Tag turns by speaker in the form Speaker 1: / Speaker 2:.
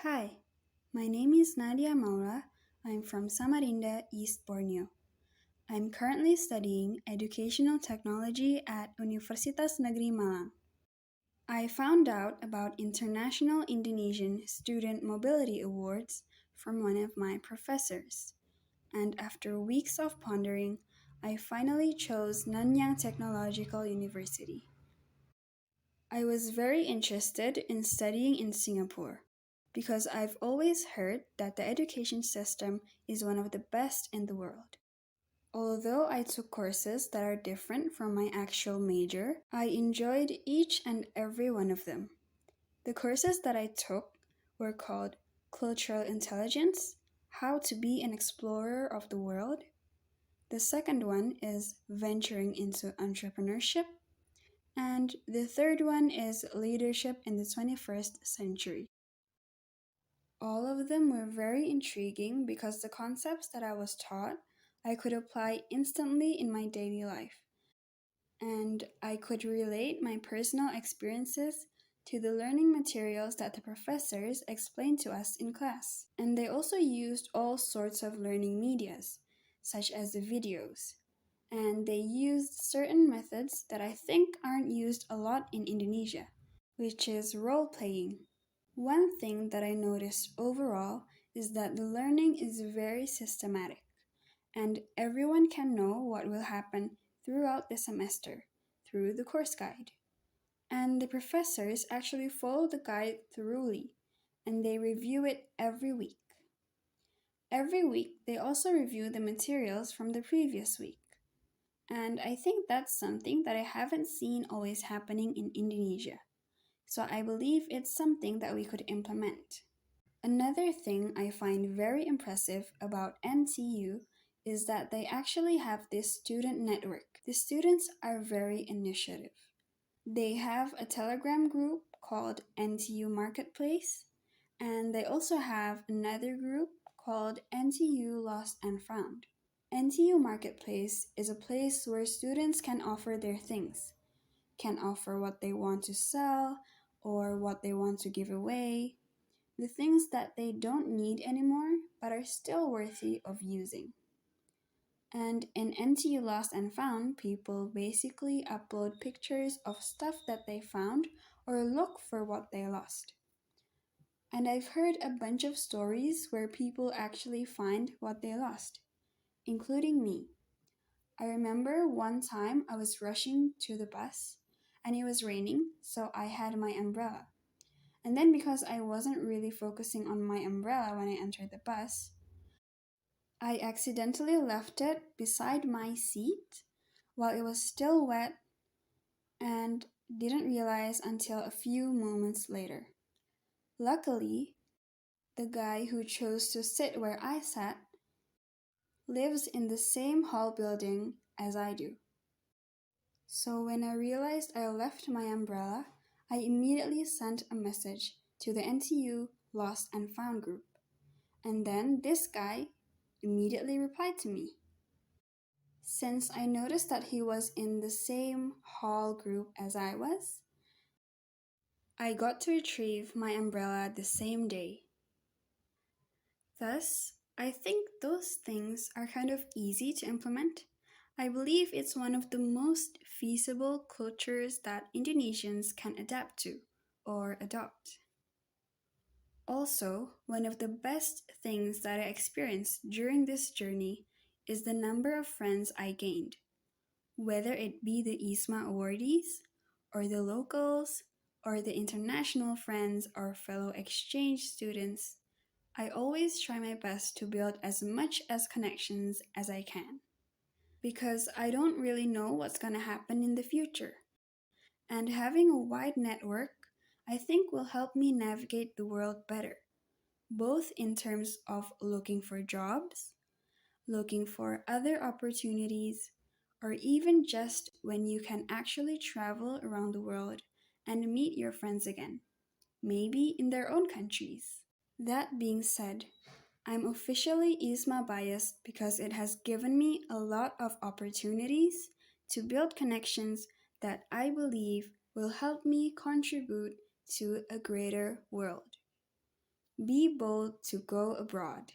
Speaker 1: Hi, my name is Nadia Maura. I'm from Samarinda, East Borneo. I'm currently studying educational technology at Universitas Negeri Malang. I found out about International Indonesian Student Mobility Awards from one of my professors, and after weeks of pondering, I finally chose Nanyang Technological University. I was very interested in studying in Singapore because I've always heard that the education system is one of the best in the world. Although I took courses that are different from my actual major, I enjoyed each and every one of them. The courses that I took were called Cultural Intelligence, How to Be an Explorer of the World. The second one is Venturing into Entrepreneurship. And the third one is Leadership in the 21st Century. All of them were very intriguing because the concepts that I was taught I could apply instantly in my daily life. And I could relate my personal experiences to the learning materials that the professors explained to us in class. And they also used all sorts of learning medias, such as the videos. And they used certain methods that I think aren't used a lot in Indonesia, which is role playing. One thing that I noticed overall is that the learning is very systematic, and everyone can know what will happen throughout the semester through the course guide. And the professors actually follow the guide thoroughly, and they review it every week. Every week, they also review the materials from the previous week. And I think that's something that I haven't seen always happening in Indonesia. So I believe it's something that we could implement. Another thing I find very impressive about NTU is that they actually have this student network. The students are very initiative. They have a Telegram group called NTU Marketplace, and they also have another group called NTU Lost and Found. NTU Marketplace is a place where students can offer their things, can offer what they want to sell or what they want to give away, the things that they don't need anymore but are still worthy of using. And in NTU Lost and Found, people basically upload pictures of stuff that they found or look for what they lost. And I've heard a bunch of stories where people actually find what they lost, including me. I remember one time I was rushing to the bus and it was raining, so I had my umbrella. And then because I wasn't really focusing on my umbrella when I entered the bus, I accidentally left it beside my seat while it was still wet and didn't realize until a few moments later. Luckily, the guy who chose to sit where I sat lives in the same hall building as I do. So when I realized I left my umbrella, I immediately sent a message to the NTU Lost and Found group. And then this guy immediately replied to me. Since I noticed that he was in the same hall group as I was, I got to retrieve my umbrella the same day. Thus, I think those things are kind of easy to implement. I believe it's one of the most feasible cultures that Indonesians can adapt to or adopt. Also, one of the best things that I experienced during this journey is the number of friends I gained. Whether it be the ISMA awardees, or the locals, or the international friends or fellow exchange students, I always try my best to build as much as connections as I can. Because I don't really know what's going to happen in the future. And having a wide network, I think will help me navigate the world better, both in terms of looking for jobs, looking for other opportunities, or even just when you can actually travel around the world and meet your friends again, maybe in their own countries. That being said, I'm officially ISMA biased because it has given me a lot of opportunities to build connections that I believe will help me contribute to a greater world. Be bold to go abroad.